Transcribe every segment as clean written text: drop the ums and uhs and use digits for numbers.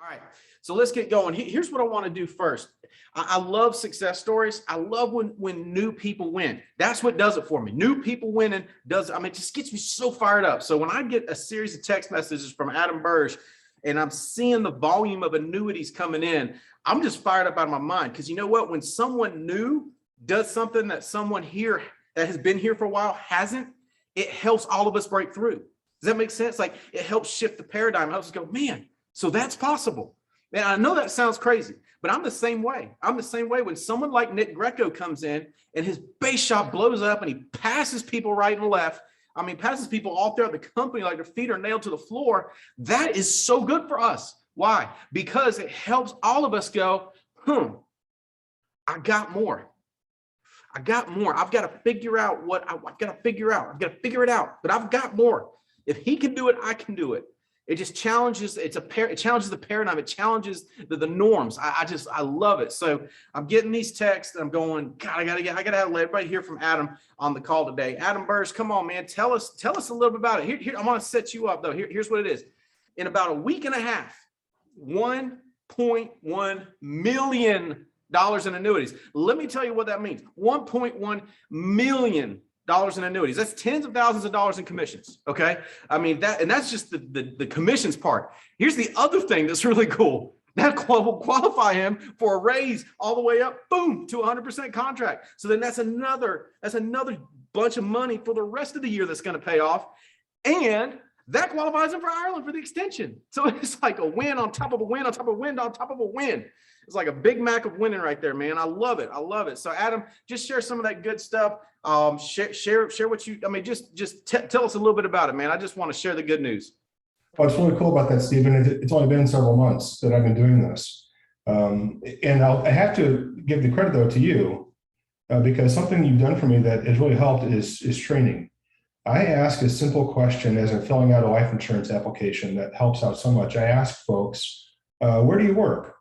All right, so let's get going. Here's what I want to do first. I love success stories. I love when new people win. That's what does it for me. New people winning does, I mean, it just gets me so fired up. So when I get a series of text messages from Adam Burge and I'm seeing the volume of annuities coming in, I'm just fired up out of my mind. Because you know what? When someone new does something that someone here that has been here for a while hasn't, it helps all of us break through. Does that make sense? Like, it helps shift the paradigm. It helps us go, man, so that's possible. Man, I know that sounds crazy, but I'm the same way. I'm the same way when someone like Nick Greco comes in and his base shop blows up and he passes people right and left. I mean, passes people all throughout the company like their feet are nailed to the floor. That is so good for us. Why? Because it helps all of us go, I got more. I got more. I've got to figure out what I've got to figure out. I've got to figure it out, but I've got more. If he can do it, I can do it. It just challenges, it challenges the paradigm. It challenges the norms. I love it. So I'm getting these texts and I'm going, God, I gotta have everybody hear from Adam on the call today. Adam Burge, come on, man. Tell us a little bit about it. Here, I'm gonna set you up though. Here's what it is. In about a week and a half, $1.1 million in annuities. Let me tell you what that means. $1.1 million in annuities. That's tens of thousands of dollars in commissions. Okay. I mean, that's just the commissions part. Here's the other thing that's really cool. That will qualify him for a raise all the way up, boom, to 100% contract. So then that's another bunch of money for the rest of the year that's going to pay off. And that qualifies him for Ireland for the extension. So it's like a win on top of a win on top of a win on top of a win. It's like a Big Mac of winning right there, man. I love it. I love it. So Adam, just share some of that good stuff. Share what you, I mean, just tell us a little bit about it, man. I just want to share the good news. What's really cool about that, Stephen, it's only been several months that I've been doing this. And I have to give the credit though to you because something you've done for me that has really helped is training. I ask a simple question as I'm filling out a life insurance application that helps out so much. I ask folks, where do you work?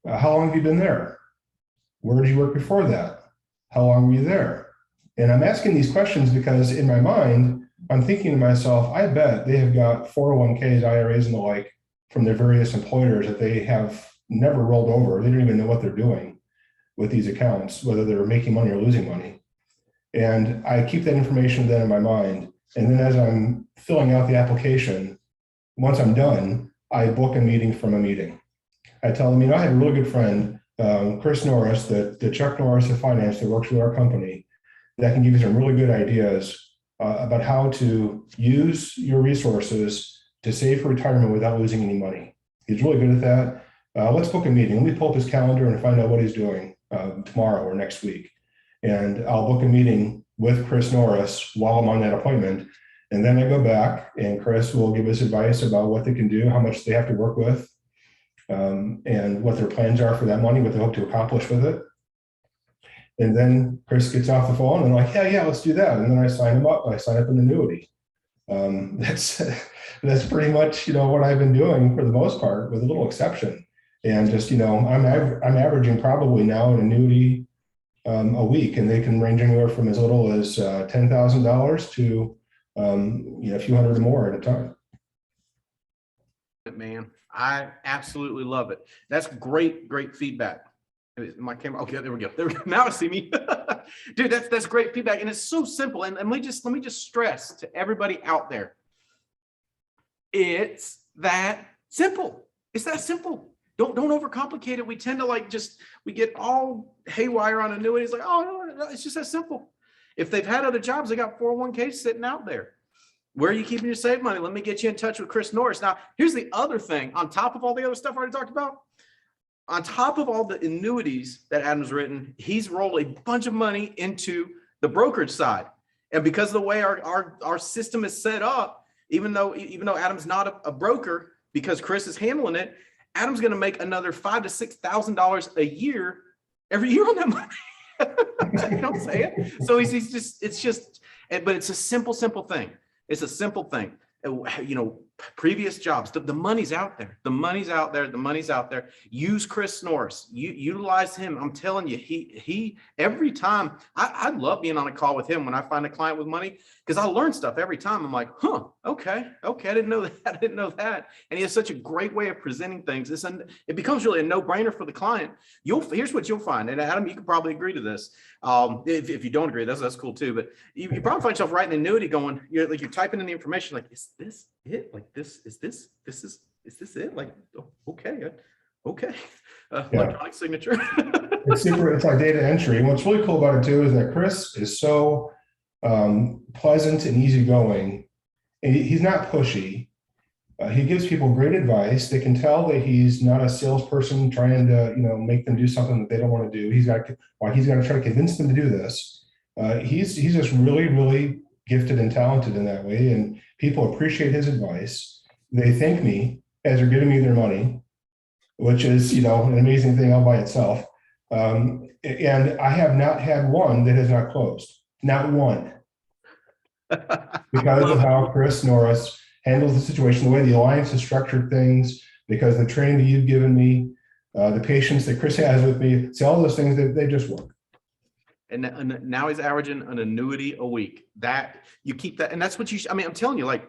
How long have you been there? Where did you work before that? How long were you there? And I'm asking these questions because in my mind, I'm thinking to myself, I bet they have got 401ks, IRAs, and the like from their various employers that they have never rolled over. They don't even know what they're doing with these accounts, whether they're making money or losing money. And I keep that information then in my mind. And then as I'm filling out the application, once I'm done, I book a meeting from a meeting. I tell them, I had a really good friend, Chris Norris, the Chuck Norris of finance that works with our company, that can give you some really good ideas about how to use your resources to save for retirement without losing any money. He's really good at that. Let's book a meeting. Let me pull up his calendar and find out what he's doing tomorrow or next week. And I'll book a meeting with Chris Norris while I'm on that appointment. And then I go back and Chris will give us advice about what they can do, how much they have to work with, and what their plans are for that money, what they hope to accomplish with it. And then Chris gets off the phone and I'm like, yeah, let's do that. And then I sign him up. I sign up an annuity. That's pretty much, what I've been doing for the most part, with a little exception. And just, I'm averaging probably now an annuity a week, and they can range anywhere from as little as $10,000 to a few hundred or more at a time. Man, I absolutely love it. That's great feedback. My camera, okay, there we go. Now I see me. Dude, that's great feedback. And it's so simple. And let me just stress to everybody out there. It's that simple. It's that simple. Don't overcomplicate it. We tend to we get all haywire on annuities. Like, oh, no, it's just that simple. If they've had other jobs, they got 401ks sitting out there. Where are you keeping your saved money? Let me get you in touch with Chris Norris. Now, here's the other thing. On top of all the other stuff I already talked about, on top of all the annuities that Adam's written, he's rolled a bunch of money into the brokerage side. And because of the way our system is set up, even though Adam's not a broker, because Chris is handling it, Adam's going to make another $5,000 to $6,000 a year every year on that money. You know what I'm saying? So but it's a simple thing. It's a simple thing. previous jobs. The money's out there. The money's out there. The money's out there. Use Chris Norris. Utilize him. I'm telling you, he every time I love being on a call with him when I find a client with money, because I learn stuff every time. I'm like, huh, okay, I didn't know that. I didn't know that. And he has such a great way of presenting things. It becomes really a no-brainer for the client. Here's what you'll find. And Adam, you can probably agree to this. If you don't agree, that's cool too. But you probably find yourself writing annuity going, you're typing in the information like, is this it? Like is this it? Like, okay. Electronic signature. It's like data entry. And what's really cool about it too is that Chris is so pleasant and easygoing. And he's not pushy. He gives people great advice. They can tell that he's not a salesperson trying to, make them do something that they don't want to do. He's got to try to convince them to do this. He's just really, really gifted and talented in that way. And people appreciate his advice. They thank me as they're giving me their money, which is, an amazing thing all by itself. And I have not had one that has not closed. Not one. Because of how Chris Norris handles the situation, the way the alliance has structured things, because the training that you've given me, the patience that Chris has with me, see all those things that they just work. And now he's averaging an annuity a week. That you keep that, and that's what I'm telling you, like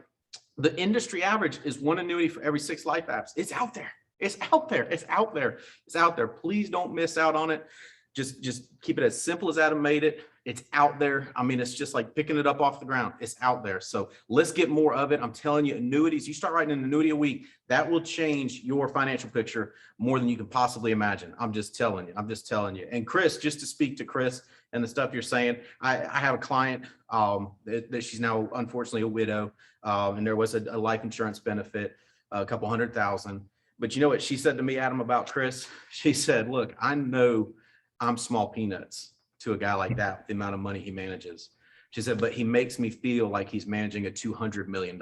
the industry average is one annuity for every 6 life apps. It's out there. It's out there. It's out there. It's out there. Please don't miss out on it. Just keep it as simple as Adam made it. It's out there. It's just like picking it up off the ground. It's out there. So let's get more of it. I'm telling you, annuities, you start writing an annuity a week, that will change your financial picture more than you can possibly imagine. I'm just telling you. And Chris, just to speak to Chris and the stuff you're saying, I have a client that she's now unfortunately a widow, and there was a life insurance benefit, a couple $100,000. But you know what she said to me, Adam, about Chris? She said, look, I know I'm small peanuts to a guy like that, the amount of money he manages. She said, but he makes me feel like he's managing a $200 million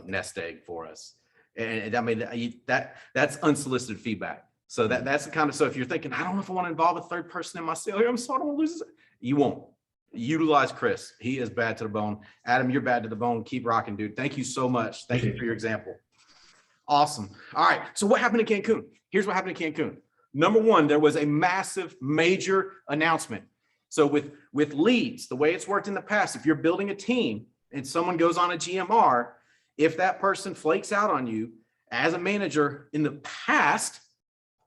nest egg for us. And that's unsolicited feedback. So that's the kind of, so if you're thinking, I don't know if I want to involve a third person in my sale here, I'm sorry, I don't want to lose this. You won't. Utilize Chris. He is bad to the bone. Adam, you're bad to the bone. Keep rocking, dude. Thank you so much. Thank you for your example. Awesome. All right. So what happened in Cancun? Here's what happened in Cancun. Number one, there was a massive, major announcement. So with leads, the way it's worked in the past, if you're building a team and someone goes on a GMR, if that person flakes out on you as a manager in the past,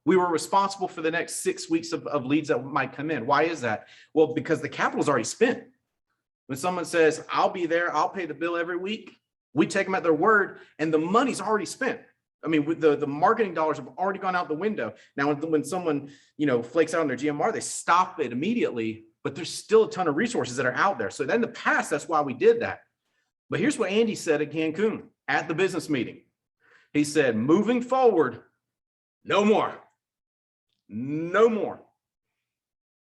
we were responsible for the next 6 weeks of leads that might come in. Why is that? Well, because the capital is already spent. When someone says, I'll be there, I'll pay the bill every week, we take them at their word and the money's already spent. With the marketing dollars have already gone out the window. Now, when someone, flakes out on their GMR, they stop it immediately, but there's still a ton of resources that are out there. So then in the past, that's why we did that. But here's what Andy said at Cancun at the business meeting. He said, moving forward, no more.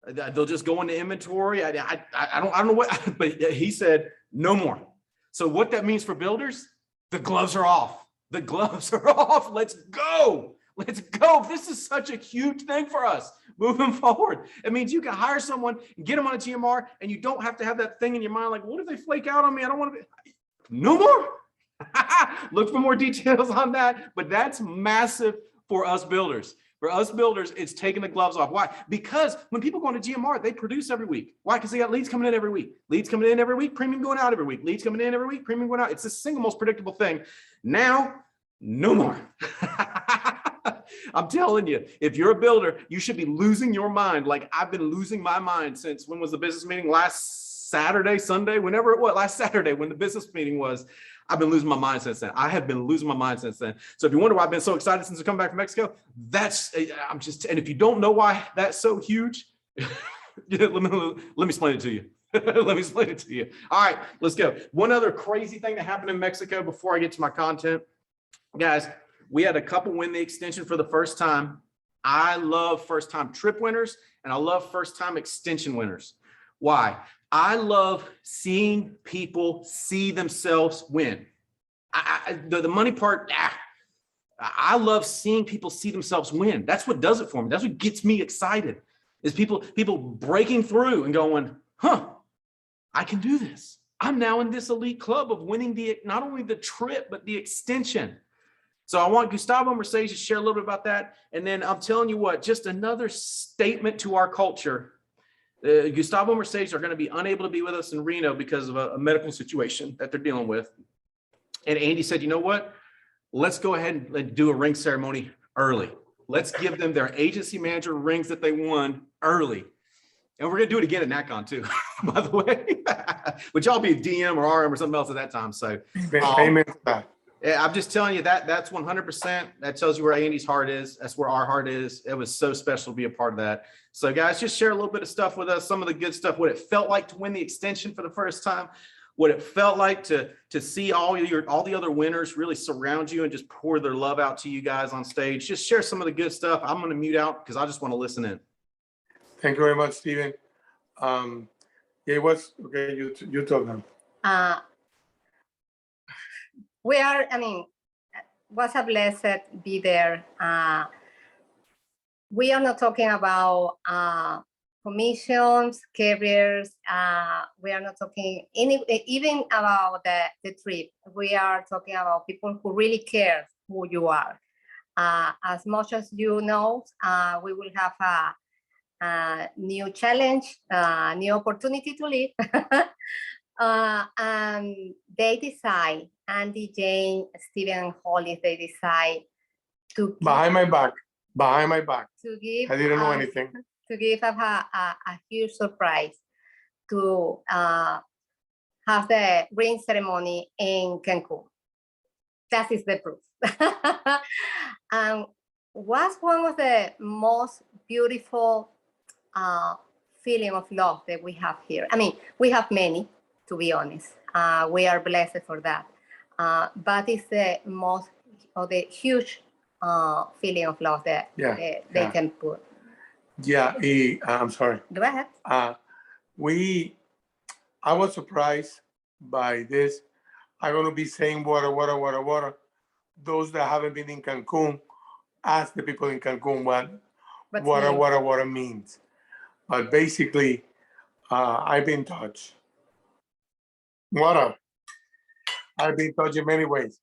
They'll just go into inventory. I don't know what, but he said, no more. So what that means for builders, the gloves are off. The gloves are off. Let's go. Let's go. This is such a huge thing for us moving forward. It means you can hire someone and get them on a GMR, and you don't have to have that thing in your mind like, what if they flake out on me? I don't want to be. No more. Look for more details on that. But that's massive for us builders. For us builders, it's taking the gloves off. Why? Because when people go into GMR, they produce every week. Why? Because they got leads coming in every week. Leads coming in every week, premium going out every week. Leads coming in every week, premium going out. It's the single most predictable thing. Now, no more. I'm telling you, if you're a builder, you should be losing your mind. Like I've been losing my mind since, when was the business meeting? Last Saturday, Sunday, whenever it was, last Saturday when the business meeting was. I've been losing my mind since then. I have been losing my mind since then. So if you wonder why I've been so excited since I come back from Mexico, and if you don't know why that's so huge, let me explain it to you. Let me explain it to you. All right, let's go. One other crazy thing that happened in Mexico before I get to my content. Guys, we had a couple win the extension for the first time. I love first time trip winners and I love first time extension winners. Why? I love seeing people see themselves win. The money part, I love seeing people see themselves win. That's what does it for me. That's what gets me excited, is people breaking through and going, huh, I can do this. I'm now in this elite club of winning not only the trip, but the extension. So I want Gustavo Mercedes to share a little bit about that. And then I'm telling you what, just another statement to our culture. Gustavo Mercedes are going to be unable to be with us in Reno because of a medical situation that they're dealing with. And Andy said, you know what? Let's go ahead and do a ring ceremony early. Let's give them their agency manager rings that they won early. And we're going to do it again at NatCon too, by the way, which I'll be a DM or RM or something else at that time. So Amen to that. yeah, I'm just telling you that's 100%. That tells you where Andy's heart is. That's where our heart is. It was so special to be a part of that. So guys, just share a little bit of stuff with us, some of the good stuff, what it felt like to win the extension for the first time, what it felt like to see all the other winners really surround you and just pour their love out to you guys on stage. Just share some of the good stuff. I'm going to mute out because I just want to listen in. Thank you very much, Stephen. Yeah, it was okay. You told them. Was a blessed be there. We are not talking about commissions, careers. We are not talking even about the trip. We are talking about people who really care who you are. As much as you know, we will have a new challenge, new opportunity to live. And they decide, Andy, Jane, Stephen, and Holly, they decide to Behind my back. to give I didn't know anything. to give us a huge surprise to have the ring ceremony in Cancun. That is the proof. And was one of the most beautiful feeling of love that we have here. I mean, we have many, to be honest. We are blessed for that. But it's the most of the huge feeling of love that they can put. Yeah, I'm sorry. Go ahead. I was surprised by this. I'm going to be saying water. Those that haven't been in Cancun, ask the people in Cancun what water means. But basically, I've been touched. Water. I've been touched in many ways.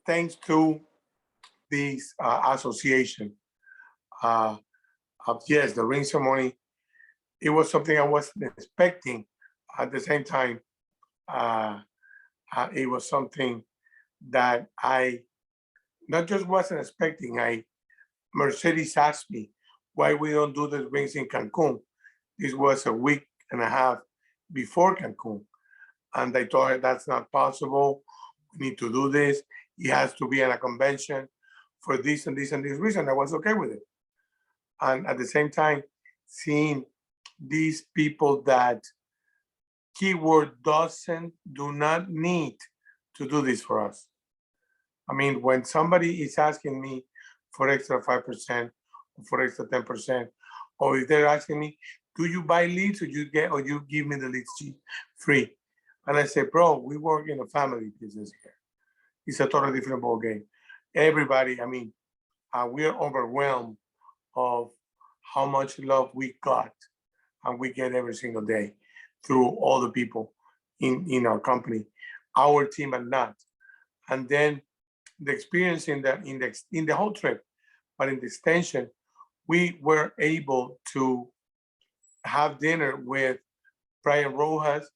Thanks to this association. Yes, the ring ceremony, it was something I wasn't expecting. At the same time, it was something that I not just wasn't expecting. Mercedes asked me why we don't do the rings in Cancun. This was a week and a half before Cancun. And I told her that's not possible. We need to do this. It has to be in a convention for this and this and this reason. I was okay with it. And at the same time, seeing these people that keyword do not need to do this for us. I mean, when somebody is asking me for extra 5% or for extra 10%, or if they're asking me, do you buy leads or you give me the leads free? And I say, bro, we work in a family business here. It's a totally different ball game. Everybody, I mean, we are overwhelmed of how much love we got and we get every single day through all the people in our company, our team and not. And then the experience in the whole trip, but in the extension, we were able to have dinner with Brian Rojas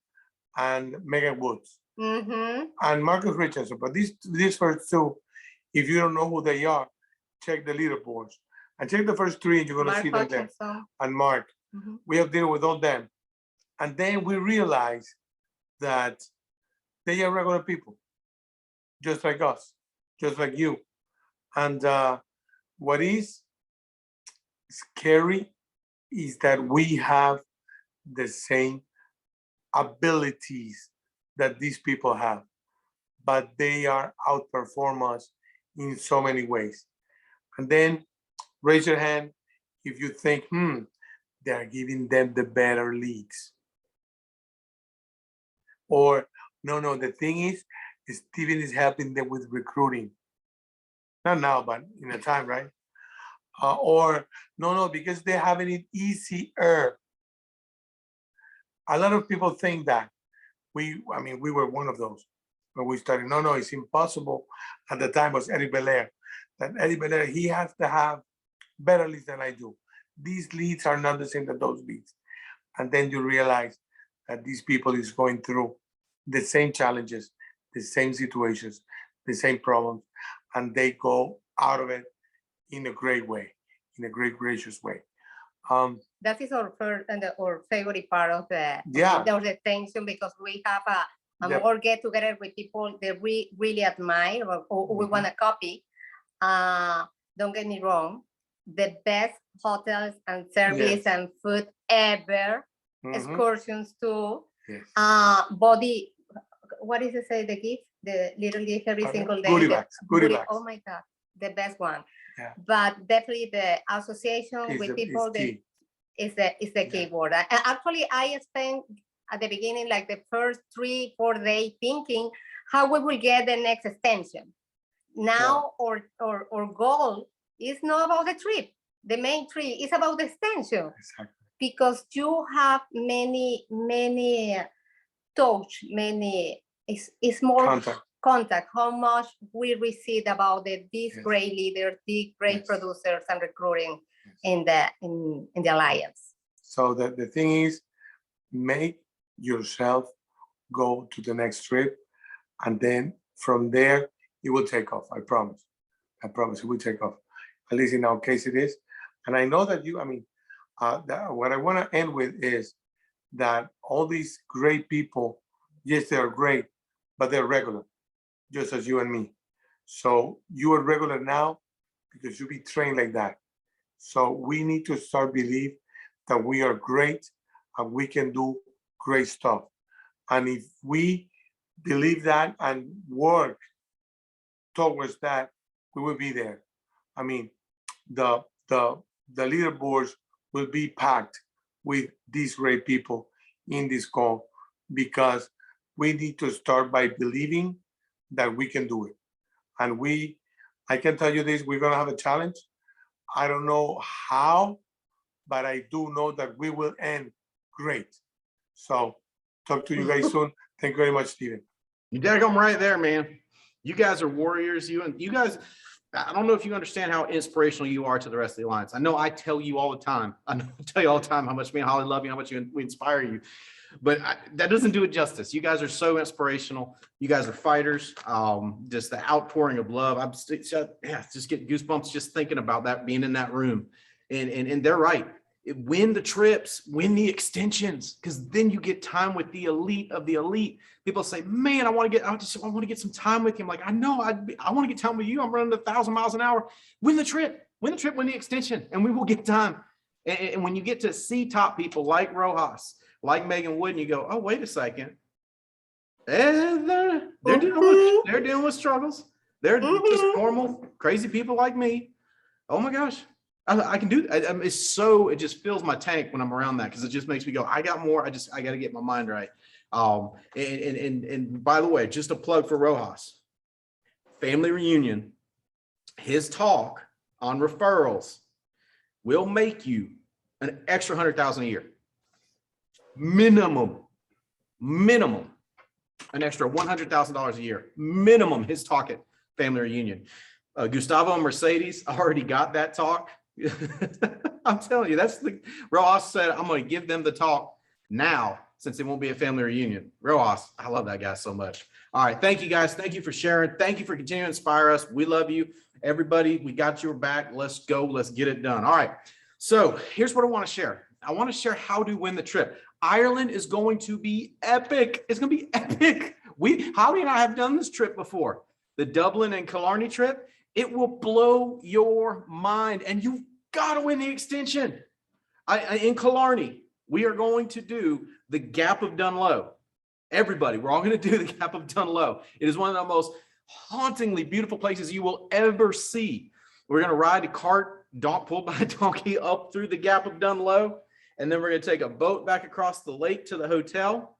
and Megan Woods and Marcus Richardson. But these first two, if you don't know who they are, check the leaderboards and check the first three, and you're going to see them there. And Mark, we have dinner with all them, and then we realize that they are regular people, just like us, just like you. And what is scary is that we have the same abilities that these people have, but they are outperform us in so many ways. And then raise your hand if you think, they are giving them the better leads. Or no, the thing is Steven is helping them with recruiting. Not now, but in a time, right? Or no, because they're having it easier. a lot of people think that we were one of those when we started. No, it's impossible. At the time was Eddie Belair. That Eddie Belair, he has to have better leads than I do. These leads are not the same as those leads. And then you realize that these people is going through the same challenges, the same situations, the same problems, and they go out of it in a great way, in a great, gracious way. That is our first and our favorite part of the tension, because we have a more get together with people that we really admire or we want to copy. Don't get me wrong, the best hotels and service and food ever, excursions too, body, what is it say, the gift, the little gift every single day. Goodie bags. Oh my God, the best one. But definitely the association with people is the key word. Actually, I spent at the beginning, like the first 3-4 days thinking how we will get the next extension. Now our goal is not about the trip. The main trip is about the extension. Exactly. Because you have many touch, it's more contact, how much we receive about these great leaders, these great producers and recruiting in the alliance. So the thing is, make yourself go to the next trip, and then from there it will take off. I promise it will take off. At least in our case it is. And I know that what I want to end with is that all these great people, yes, they're great, but they're regular, just as you and me. So you are regular now because you be trained like that. So we need to start believe that we are great and we can do great stuff. And if we believe that and work towards that, we will be there. I mean, the leaderboards will be packed with these great people in this call, because we need to start by believing that we can do it. And I can tell you this, we're gonna have a challenge. I don't know how, but I do know that we will end great. So talk to you guys soon. Thank you very much, Steven. You daggone right there, man. You guys are warriors. You guys, I don't know if you understand how inspirational you are to the rest of the Alliance. I know I tell you all the time. I tell you all the time how much me and Holly love you, how much we inspire you. But that doesn't do it justice. You guys are so inspirational. You guys are fighters. Just the outpouring of love. I'm just getting goosebumps just thinking about that, being in that room. And they're right. Win the trips, win the extensions, because then you get time with the elite of the elite. People say, man, I want to get some time with you. I'm like, I know, I want to get time with you. I'm running 1,000 miles an hour. Win the trip, win the extension, and we will get time. And when you get to see top people like Rojas, like Megan Wood, and you go, oh, wait a second. They're dealing with struggles. They're just normal, crazy people like me. Oh my gosh. I can do that. It just fills my tank when I'm around that, because it just makes me go, I got more. I got to get my mind right. And by the way, just a plug for Rojas, family reunion, his talk on referrals will make you an extra $100,000 a year. Minimum, an extra $100,000 a year, minimum. His talk at family reunion. Gustavo and Mercedes already got that talk. I'm telling you, Rojas said, I'm going to give them the talk now, since it won't be a family reunion. Rojas, I love that guy so much. All right. Thank you guys. Thank you for sharing. Thank you for continuing to inspire us. We love you. Everybody, we got your back. Let's go. Let's get it done. All right. So here's what I want to share. I want to share how to win the trip. Ireland is going to be epic. It's going to be epic. Holly and I have done this trip before. The Dublin and Killarney trip. It will blow your mind, and you've got to win the extension. In Killarney, we are going to do the Gap of Dunlow. Everybody, we're all going to do the Gap of Dunlow. It is one of the most hauntingly beautiful places you will ever see. We're going to ride a cart pulled by a donkey up through the Gap of Dunlow, and then we're going to take a boat back across the lake to the hotel.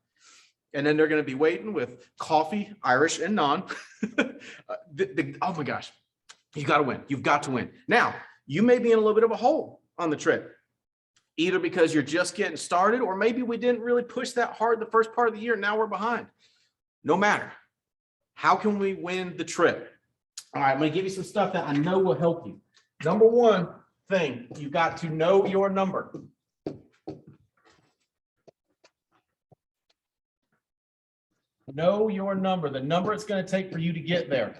And then they're going to be waiting with coffee, Irish and non. Oh my gosh. You got to win. You've got to win. Now, you may be in a little bit of a hole on the trip. either because you're just getting started, or maybe we didn't really push that hard the first part of the year. Now we're behind. No matter. How can we win the trip? All right, I'm going to give you some stuff that I know will help you. Number one thing, you got to know your number. Know your number, the number it's going to take for you to get there.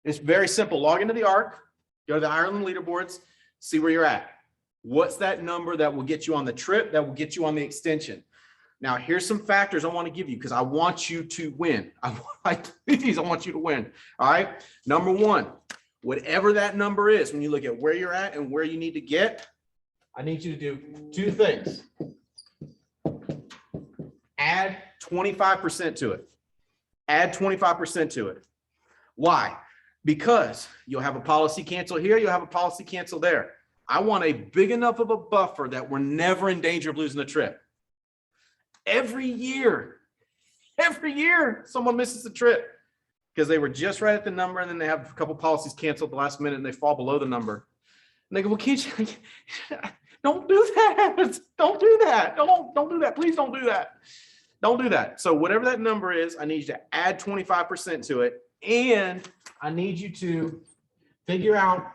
It's very simple. Log into the ARC, go to the Ireland leaderboards, see where you're at. What's that number that will get you on the trip, that will get you on the extension? Now, here's some factors I want to give you because I want you to win. I want you to win. All right. Number one, whatever that number is, when you look at where you're at and where you need to get, I need you to do two things. Add 25% to it. Add 25% to it. Why? Because you'll have a policy cancel here, you'll have a policy cancel there. I want a big enough of a buffer that we're never in danger of losing the trip. Every year, someone misses the trip because they were just right at the number, and then they have a couple policies canceled at the last minute and they fall below the number. And they go, well, can't you, don't do that. Don't do that. Don't do that. Please don't do that. Don't do that. So whatever that number is, I need you to add 25% to it. And I need you to figure out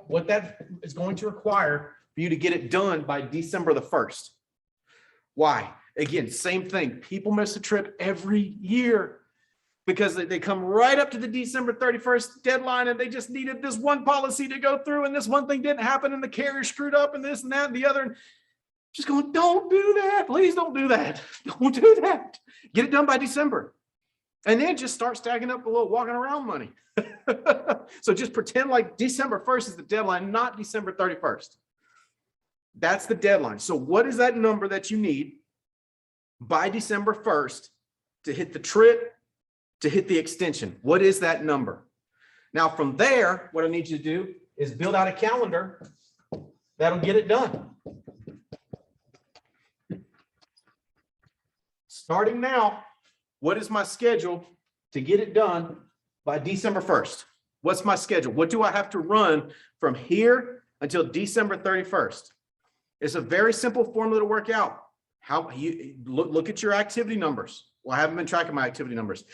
what that is going to require for you to get it done by December the 1st. Why? Again, same thing. People miss a trip every year because they come right up to the December 31st deadline and they just needed this one policy to go through and this one thing didn't happen and the carrier screwed up and this and that and the other. Just going, don't do that. Please don't do that. Don't do that. Get it done by December. And then just start stacking up a little walking around money. So just pretend like December 1st is the deadline, not December 31st. That's the deadline. So what is that number that you need by December 1st to hit the trip, to hit the extension? What is that number? Now from there, what I need you to do is build out a calendar that'll get it done. Starting now, what is my schedule to get it done by December 1st? What's my schedule? What do I have to run from here until December 31st? It's a very simple formula to work out. How you look at your activity numbers. Well, I haven't been tracking my activity numbers.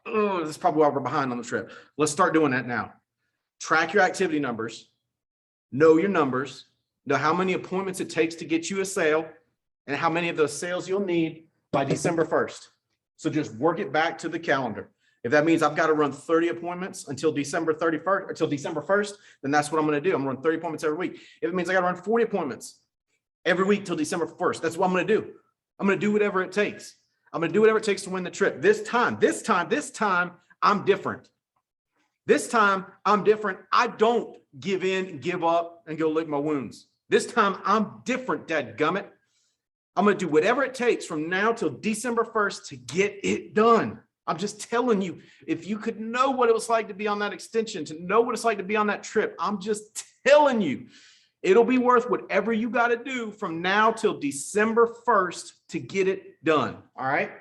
Oh, this is probably why we're behind on the trip. Let's start doing that now. Track your activity numbers, know your numbers, know how many appointments it takes to get you a sale, and how many of those sales you'll need by December 1st. So just work it back to the calendar. If that means I've got to run 30 appointments until December 31st, until December 1st, then that's what I'm going to do. I'm going to run 30 appointments every week. If it means I got to run 40 appointments every week till December 1st, that's what I'm going to do. I'm going to do whatever it takes. I'm going to do whatever it takes to win the trip. This time, I'm different. This time, I'm different. I don't give in, give up, and go lick my wounds. This time, I'm different, dadgummit. I'm going to do whatever it takes from now till December 1st to get it done. I'm just telling you, if you could know what it was like to be on that extension, to know what it's like to be on that trip, I'm just telling you, it'll be worth whatever you got to do from now till December 1st to get it done. All right.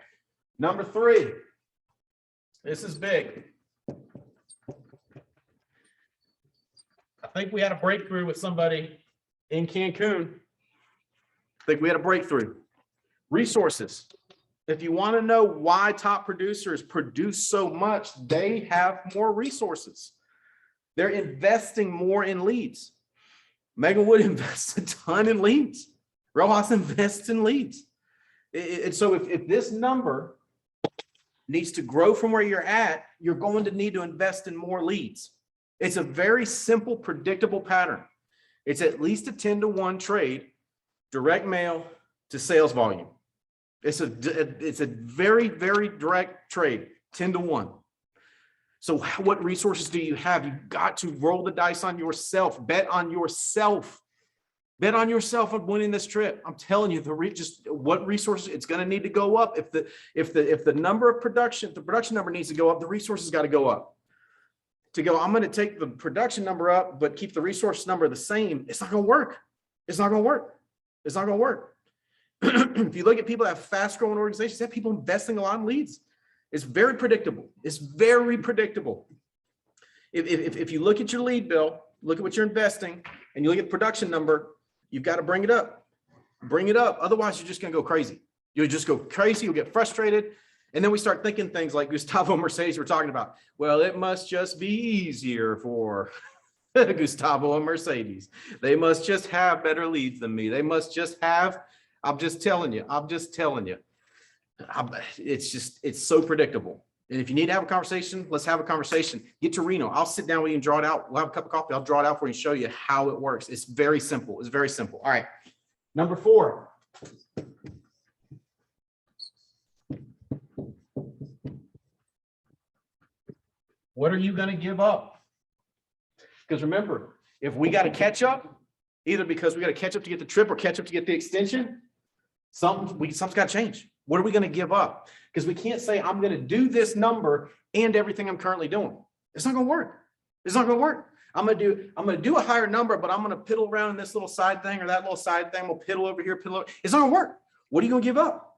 Number 3, this is big. I think we had a breakthrough with somebody in Cancun. I think we had a breakthrough. Resources. If you want to know why top producers produce so much, they have more resources. They're investing more in leads. Megan Wood invests a ton in leads. Rojas invests in leads. And so if this number needs to grow from where you're at, you're going to need to invest in more leads. It's a very simple, predictable pattern. It's at least a 10-to-1 trade, direct mail to sales volume. It's a very, very direct trade, 10-to-1. So what resources do you have? You've got to roll the dice on yourself, bet on yourself. Bet on yourself on winning this trip. I'm telling you, what resources it's going to need to go up. If the number of production, the production number needs to go up, the resources got to go up. I'm going to take the production number up, but keep the resource number the same. It's not going to work. It's not going to work. It's not going to work. If you look at people that have fast growing organizations, they have people investing a lot in leads. It's very predictable. It's very predictable. If you look at your lead bill, look at what you're investing, and you look at the production number, You've got to bring it up. Bring it up. Otherwise, you're just going to go crazy. You'll just go crazy. You'll get frustrated. And then we start thinking things like Gustavo Mercedes we're talking about. Well, it must just be easier for Gustavo and Mercedes. They must just have better leads than me. They must just have, I'm just telling you. It's so predictable. And if you need to have a conversation, let's have a conversation. Get to Reno. I'll sit down with you and draw it out. We'll have a cup of coffee. I'll draw it out for you and show you how it works. It's very simple. It's very simple. All right. Number 4. What are you going to give up? Because remember, if we got to catch up, either because we got to catch up to get the trip or catch up to get the extension, something's got to change. What are we going to give up? Because we can't say I'm going to do this number and everything I'm currently doing. It's not going to work. It's not going to work. I'm going to do a higher number, but I'm going to piddle around in this little side thing or that little side thing. We'll piddle over here, piddle over. It's not going to work. What are you going to give up?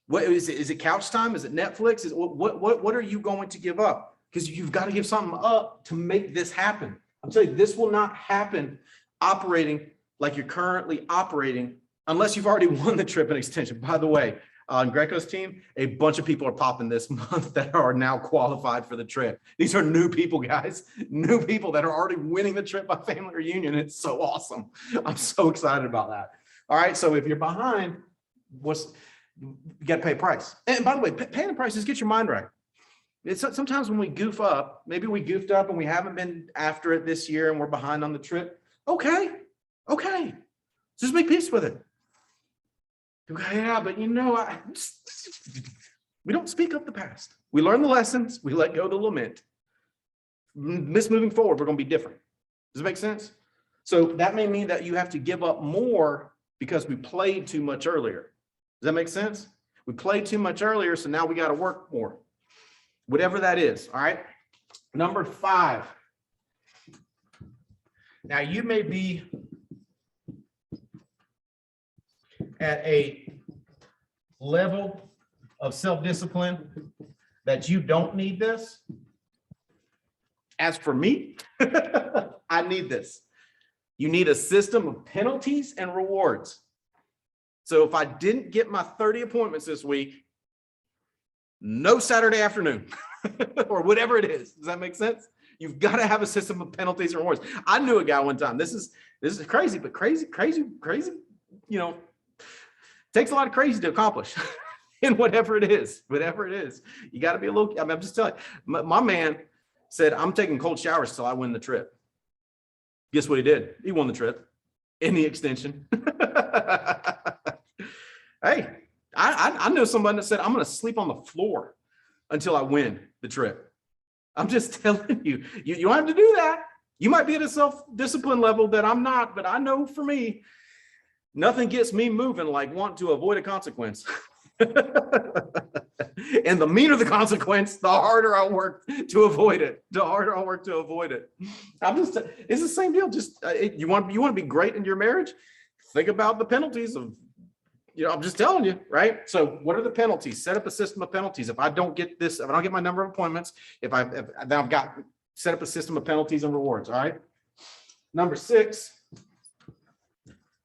What is it? Is it couch time? Is it Netflix? What are you going to give up? Because you've got to give something up to make this happen. I'm telling you, this will not happen operating like you're currently operating unless you've already won the trip and extension. By the way, on Greco's team, a bunch of people are popping this month that are now qualified for the trip. These are new people, guys, new people that are already winning the trip by family reunion. It's so awesome. I'm so excited about that. All right, so if you're behind, you got to pay a price. And by the way, paying the price is get your mind right. It's sometimes when we goof up, maybe we goofed up and we haven't been after it this year and we're behind on the trip. Okay. Just make peace with it. Yeah, but we don't speak of the past. We learn the lessons. We let go of the lament. Moving forward, we're going to be different. Does it make sense? So that may mean that you have to give up more because we played too much earlier. Does that make sense? We played too much earlier, so now we got to work more. Whatever that is, all right? Number 5. Now, you may be at a level of self-discipline that you don't need this. As for me, I need this. You need a system of penalties and rewards. So if I didn't get my 30 appointments this week, no Saturday afternoon or whatever it is. Does that make sense? You've got to have a system of penalties and rewards. I knew a guy one time. This is crazy, but crazy, takes a lot of crazy to accomplish in whatever it is, you got to be a little, I'm just telling you, my man said, I'm taking cold showers till I win the trip. Guess what he did? He won the trip in the extension. Hey, I know somebody that said, I'm going to sleep on the floor until I win the trip. I'm just telling you, you don't have to do that. You might be at a self-discipline level that I'm not, but I know for me, nothing gets me moving like wanting to avoid a consequence. And the meaner the consequence, the harder I work to avoid it. It's the same deal. Just you want to be great in your marriage? Think about the penalties of, I'm just telling you, right? So what are the penalties? Set up a system of penalties. If I don't get this, if I don't get my number of appointments, then I've got set up a system of penalties and rewards. All right. Number 6,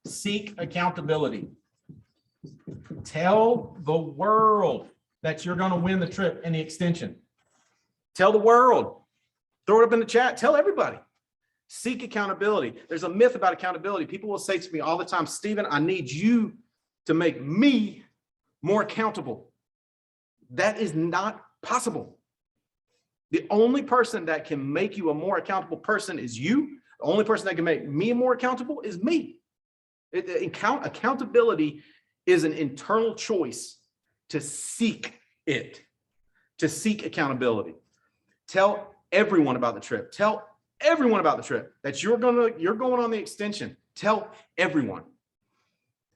seek accountability. Tell the world that you're going to win the trip and the extension. Tell the world. Throw it up in the chat. Tell everybody. Seek accountability. There's a myth about accountability. People will say to me all the time, Stephen, I need you to make me more accountable. That is not possible. The only person that can make you a more accountable person is you. The only person that can make me more accountable is me. Accountability is an internal choice to seek it, to seek accountability. Tell everyone about the trip. Tell everyone about the trip that you're going on the extension. Tell everyone.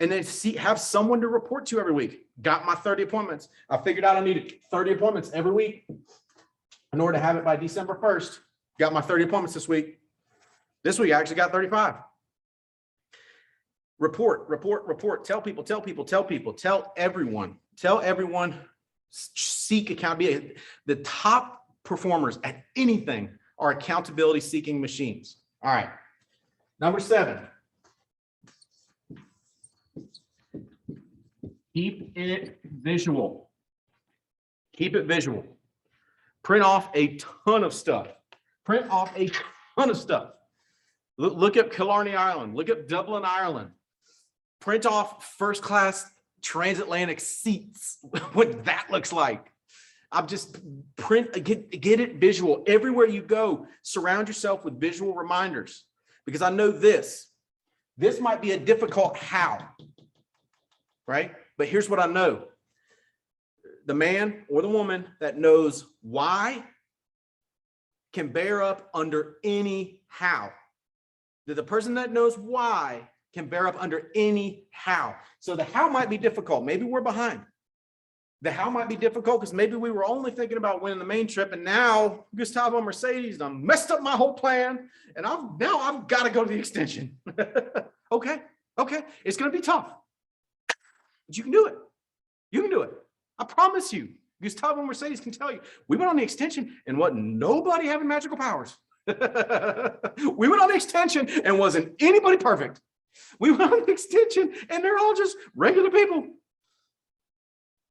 And then have someone to report to every week. Got my 30 appointments. I figured out I needed 30 appointments every week in order to have it by December 1st. Got my 30 appointments this week. This week I actually got 35. Report. Tell people. Tell everyone. Seek accountability. The top performers at anything are accountability seeking machines. All right. Number 7. Keep it visual. Keep it visual. Print off a ton of stuff. Print off a ton of stuff. Look at Killarney, Ireland. Look at Dublin, Ireland. Print off first class transatlantic seats, what that looks like. I'm just get it visual. Everywhere you go, surround yourself with visual reminders, because I know this might be a difficult how, right? But here's what I know. The man or the woman that knows why can bear up under any how. The person that knows why can bear up under any how. So the how might be difficult. Maybe we're behind. The how might be difficult because maybe we were only thinking about winning the main trip, and now Gustavo Mercedes done messed up my whole plan, and I've got to go to the extension. Okay, it's going to be tough, but you can do it. You can do it. I promise you. Gustavo Mercedes can tell you. We went on the extension and wasn't nobody having magical powers. We went on the extension and wasn't anybody perfect. We went on the extension and they're all just regular people.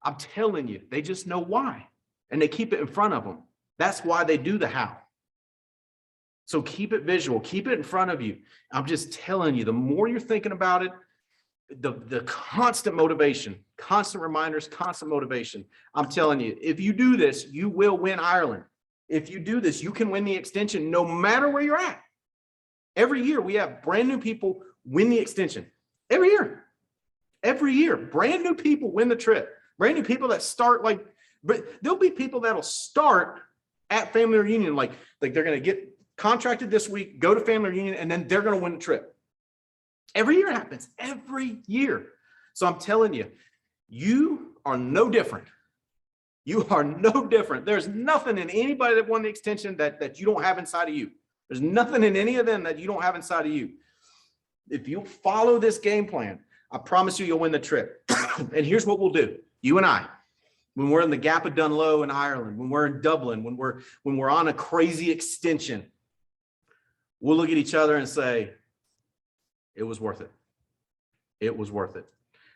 I'm telling you, they just know why, and they keep it in front of them. That's why they do the how. So keep it visual, keep it in front of you. I'm just telling you, the more you're thinking about it, the constant motivation, constant reminders, constant motivation. I'm telling you, if you do this, you will win Ireland. If you do this, you can win the extension no matter where you're at. Every year we have brand new people win the extension. Every year, brand new people win the trip. Brand new people that start but there'll be people that'll start at family reunion, like they're going to get contracted this week, go to family reunion, and then they're going to win the trip. Every year it happens, every year. So I'm telling you, you are no different. You are no different. There's nothing in anybody that won the extension that you don't have inside of you. There's nothing in any of them that you don't have inside of you. If you follow this game plan, I promise you'll win the trip. And here's what we'll do. You and I, when we're in the Gap of Dunloe in Ireland, when we're in Dublin, when we're on a crazy extension, we'll look at each other and say, it was worth it. It was worth it.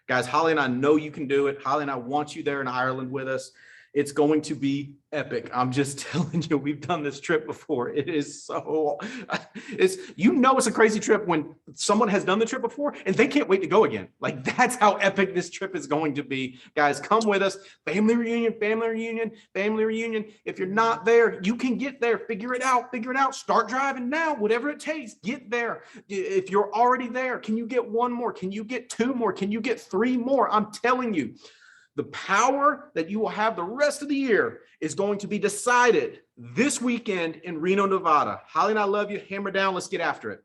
Guys, Holly and I know you can do it. Holly and I want you there in Ireland with us. It's going to be epic. I'm just telling you, we've done this trip before. It is so, it's a crazy trip when someone has done the trip before and they can't wait to go again. Like, that's how epic this trip is going to be. Guys, come with us. Family reunion, family reunion, family reunion. If you're not there, you can get there. Figure it out. Start driving now, whatever it takes. Get there. If you're already there, can you get one more? Can you get two more? Can you get three more? I'm telling you, the power that you will have the rest of the year is going to be decided this weekend in Reno, Nevada. Holly and I love you. Hammer down. Let's get after it.